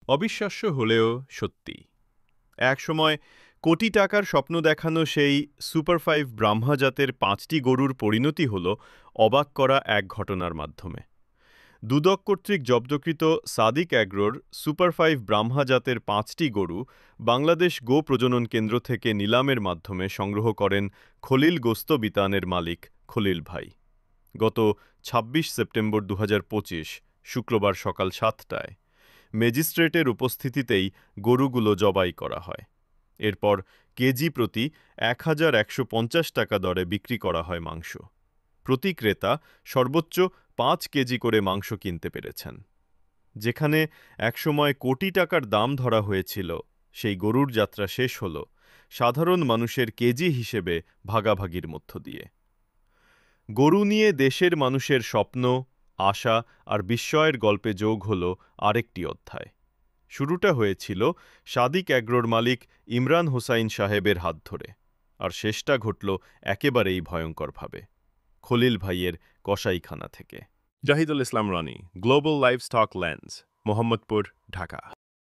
অবিশ্বাস্য হলেও সত্যি। একসময় কোটি টাকার স্বপ্ন দেখানো সেই সুপার 5 ব্রাহ্মা জাতের ৫টি গরুর পরিণতি হল অবাক করা এক ঘটনার মাধ্যমে। দুদক কর্তৃক জব্দকৃত সাদিক অ্যাগ্রোর সুপার 5 ব্রাহ্মা জাতের ৫টি গরু বাংলাদেশ গো প্রজনন কেন্দ্র থেকে নিলামের মাধ্যমে সংগ্রহ করেন খলিল গোস্ত বিতানের মালিক খলিল ভাই। গত ২৬ সেপ্টেম্বর ২০২৫ শুক্রবার সকাল ৭টায় ম্যাজিস্ট্রেটের উপস্থিতিতেই গরুগুলো জবাই করা হয়। এরপর কেজি প্রতি ১,১৫০ টাকা দরে বিক্রি করা হয় মাংস। প্রতি ক্রেতা সর্বোচ্চ ৫ কেজি করে মাংস কিনতে পেরেছেন। যেখানে একসময় কোটি টাকার দাম ধরা হয়েছিল, সেই গরুর যাত্রা শেষ হল সাধারণ মানুষের কেজি হিসেবে ভাগাভাগির মধ্য দিয়ে। গরু নিয়ে দেশের মানুষের স্বপ্ন, আশা আর বিস্ময়ের গল্পে যোগ হল আরেকটি অধ্যায়। শুরুটা হয়েছিল সাদিক অ্যাগ্রোর মালিক ইমরান হোসাইন সাহেবের হাত ধরে, আর শেষটা ঘটল একেবারেই ভয়ঙ্করভাবে খলিল ভাইয়ের কসাইখানা থেকে। Zahidul Islam Roni, global livestock lens, Mohammadpur, Dhaka.